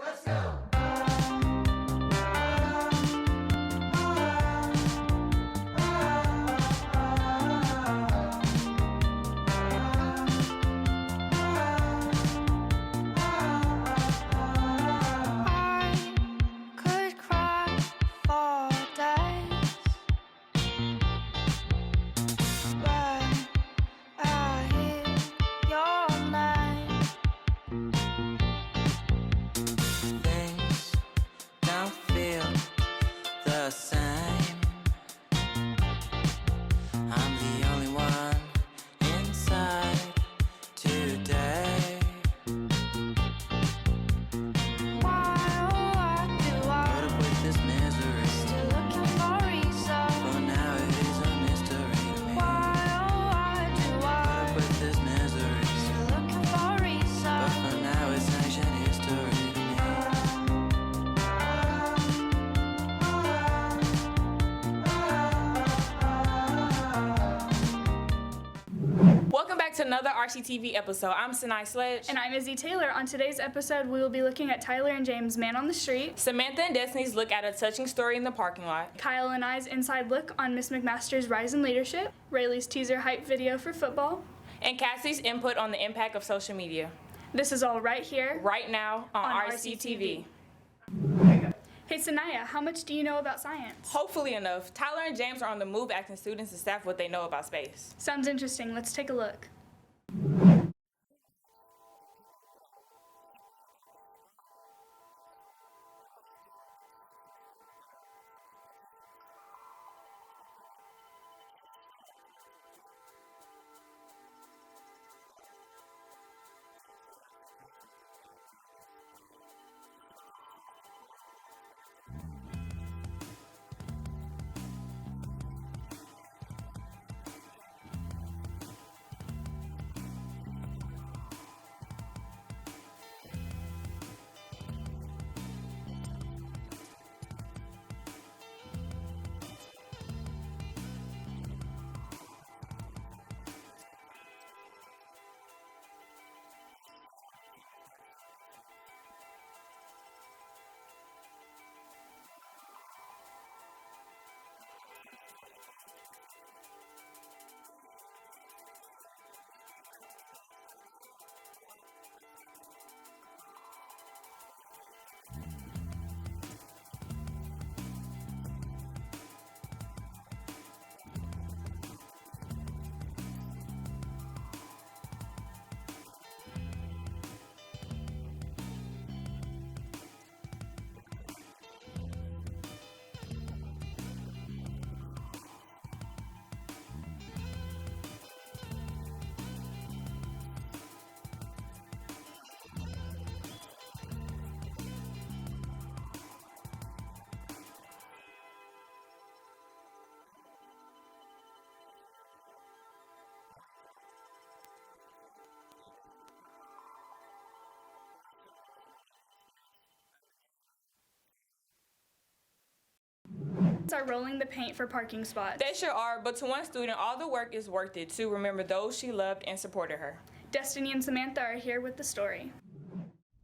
Let's go. Welcome back to another RCTV episode. I'm Sinai Sledge. And I'm Izzy Taylor. On today's episode, we will be looking at Tyler and James' Man on the Street, Samantha and Destiny's look at a touching story in the parking lot, Kyle and I's inside look on Miss McMaster's rise in leadership, Rayleigh's teaser hype video for football, and Cassie's input on the impact of social media. This is all right here, right now on RCTV. Hey Sanaya, how much do you know about science? Hopefully enough. Tyler and James are on the move asking students and staff what they know about space. Sounds interesting. Let's take a look. Are rolling the paint for parking spots. They sure are, but to one student, all the work is worth it to remember those she loved and supported her. Destiny and Samantha are here with the story.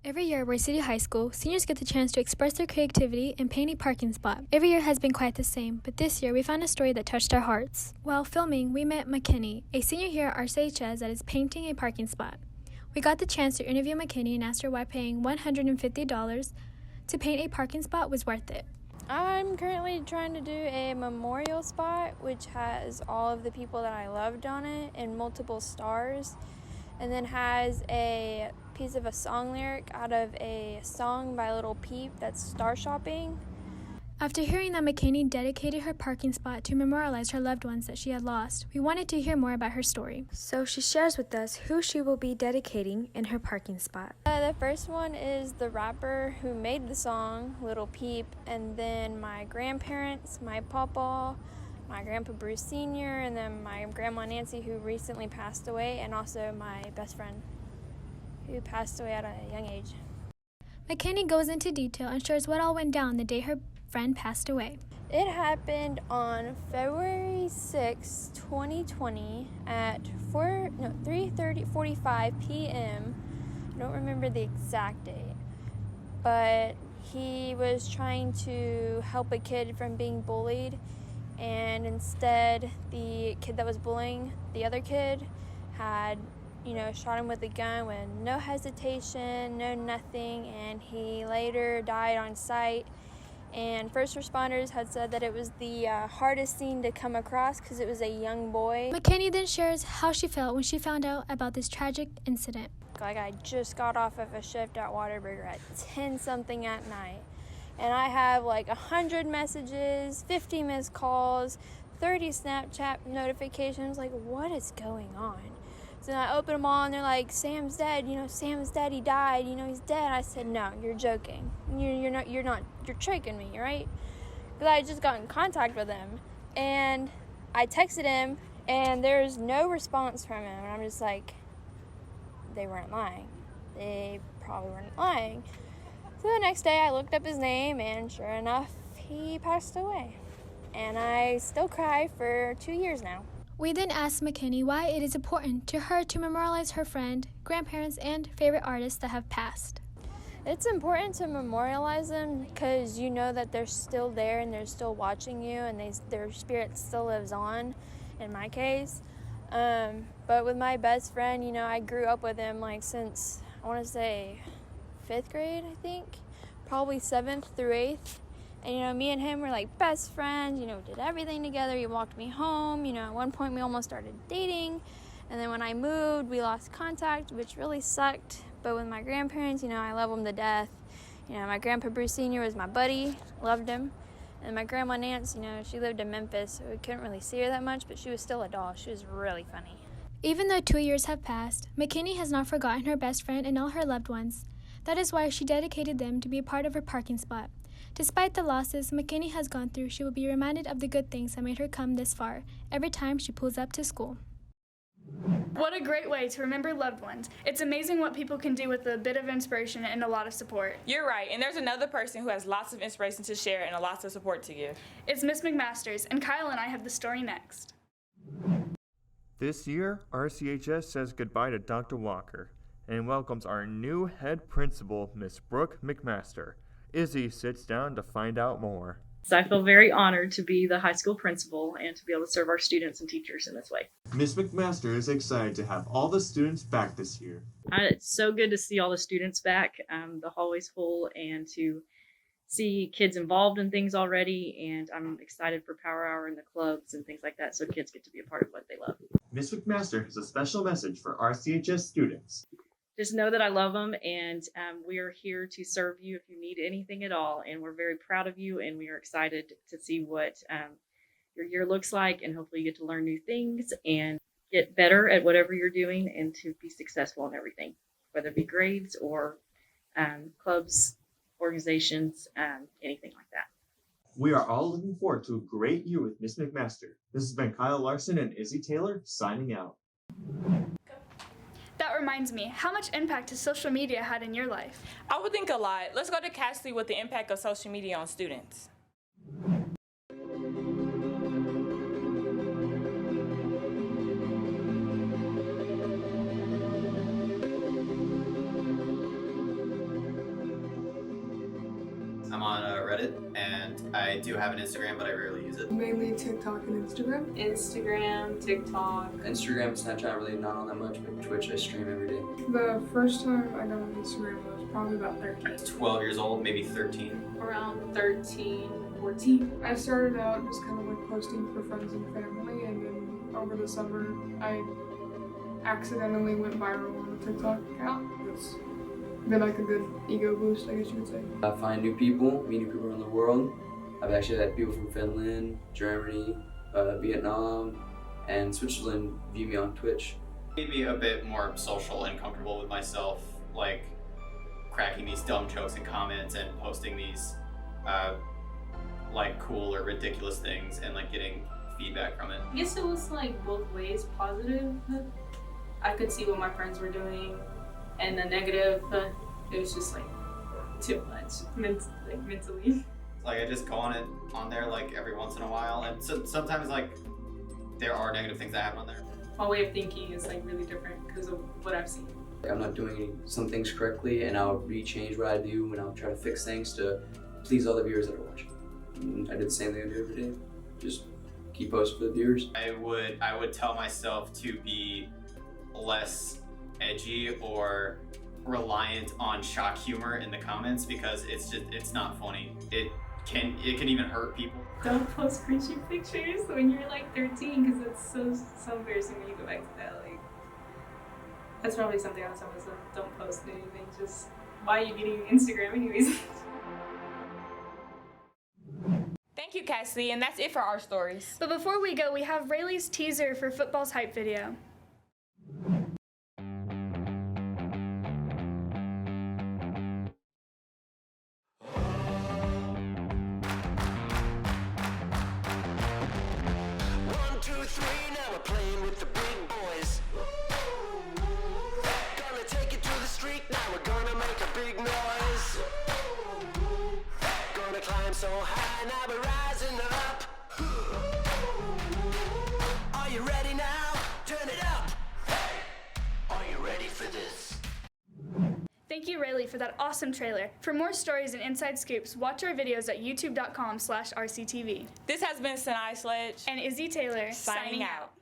Every year at Roy City High School, seniors get the chance to express their creativity and paint a parking spot. Every year has been quite the same, but this year we found a story that touched our hearts. While filming, we met McKinney, a senior here at RCHS that is painting a parking spot. We got the chance to interview McKinney and asked her why paying $150 to paint a parking spot was worth it. I'm currently trying to do a memorial spot which has all of the people that I loved on it and multiple stars, and then has a piece of a song lyric out of a song by Little Peep that's Star Shopping. After hearing that McKinney dedicated her parking spot to memorialize her loved ones that she had lost, we wanted to hear more about her story. So she shares with us who she will be dedicating in her parking spot. The first one is the rapper who made the song, Little Peep, and then my grandparents, my pawpaw, my grandpa Bruce Sr., and then my grandma Nancy, who recently passed away, and also my best friend who passed away at a young age. McKinney goes into detail and shares what all went down the day her friend passed away. It happened on February 6, 2020 at 3:45 p.m. I don't remember the exact date. but he was trying to help a kid from being bullied, and instead the kid that was bullying the other kid had, shot him with a gun with no hesitation, no nothing, and he later died on site. And first responders had said that it was the hardest scene to come across because it was a young boy. McKinney then shares how she felt when she found out about this tragic incident. Like, I just got off of a shift at Whataburger at 10-something at night, and I have like 100 messages, 50 missed calls, 30 Snapchat notifications. Like, what is going on? So then I open them all, and they're like, Sam's dead, Sam's dead, he died, he's dead. I said, no, you're joking. You're tricking me, right? Because I had just got in contact with him, and I texted him, and there's no response from him, and I'm just like, they weren't lying. They probably weren't lying. So the next day I looked up his name, and sure enough, he passed away. And I still cry for 2 years now. We then asked McKinney why it is important to her to memorialize her friend, grandparents, and favorite artists that have passed. It's important to memorialize them because you know that they're still there and they're still watching you, and their spirit still lives on, in my case. But with my best friend, I grew up with him since, I want to say, 5th grade, I think. Probably 7th through 8th. And, me and him were best friends, we did everything together. He walked me home. At one point we almost started dating. And then when I moved, we lost contact, which really sucked. But with my grandparents, I love them to death. My grandpa Bruce Sr. was my buddy, loved him. And my grandma Nance, she lived in Memphis, so we couldn't really see her that much, but she was still a doll. She was really funny. Even though 2 years have passed, McKinney has not forgotten her best friend and all her loved ones. That is why she dedicated them to be a part of her parking spot. Despite the losses McKinney has gone through, she will be reminded of the good things that made her come this far every time she pulls up to school. What a great way to remember loved ones. It's amazing what people can do with a bit of inspiration and a lot of support. You're right, and there's another person who has lots of inspiration to share and lots of support to give. It's Miss McMasters, and Kyle and I have the story next. This year, RCHS says goodbye to Dr. Walker and welcomes our new head principal, Miss Brooke McMaster. Izzy sits down to find out more. So I feel very honored to be the high school principal and to be able to serve our students and teachers in this way. Miss McMaster is excited to have all the students back this year. It's so good to see all the students back, the hallways full, and to see kids involved in things already. And I'm excited for Power Hour and the clubs and things like that, so kids get to be a part of what they love. Miss McMaster has a special message for RCHS students. Just know that I love them, and we are here to serve you if you need anything at all. And we're very proud of you, and we are excited to see what your year looks like, and hopefully you get to learn new things and get better at whatever you're doing and to be successful in everything, whether it be grades or clubs, organizations, anything like that. We are all looking forward to a great year with Miss McMaster. This has been Kyle Larson and Izzy Taylor signing out. That reminds me, how much impact has social media had in your life? I would think a lot. Let's go to Cassidy with the impact of social media on students. I'm on Reddit, and I do have an Instagram, but I rarely use it. Mainly TikTok and Instagram. Instagram, TikTok. Instagram, Snapchat, really not on that much, but Twitch I stream every day. The first time I got on Instagram was probably about 13. 12 years old, maybe 13. Around 13, 14. I started out just kind of posting for friends and family, and then over the summer I accidentally went viral on the TikTok account. It's been a good ego boost, I guess you could say. I find new people, meet new people around the world. I've actually had people from Finland, Germany, Vietnam, and Switzerland view me on Twitch. Made me a bit more social and comfortable with myself, cracking these dumb jokes in comments and posting these cool or ridiculous things and getting feedback from it. I guess it was both ways, positive. I could see what my friends were doing, and the negative, it was just too much mentally. I just go on there every once in a while, and sometimes there are negative things that happen on there. My way of thinking is really different because of what I've seen. I'm not doing some things correctly, and I'll re-change what I do, and I'll try to fix things to please all the viewers that are watching. And I did the same thing I do every day. Just keep posting for the viewers. I would tell myself to be less edgy or reliant on shock humor in the comments, because it's not funny. It can even hurt people. Don't post cringy pictures when you're like 13, because it's so embarrassing when you go back to that. Like, that's probably something I'll tell myself. Don't post anything. Just, why are you getting Instagram anyways? Thank you, Cassidy, and that's it for our stories. But before we go, we have Rayleigh's teaser for football's hype video. So high, now we're rising up. Are you ready now? Turn it up. Hey, are you ready for this? Thank you, Rayleigh, for that awesome trailer. For more stories and inside scoops, watch our videos at youtube.com/RCTV. This has been Sinai Sledge and Izzy Taylor signing out.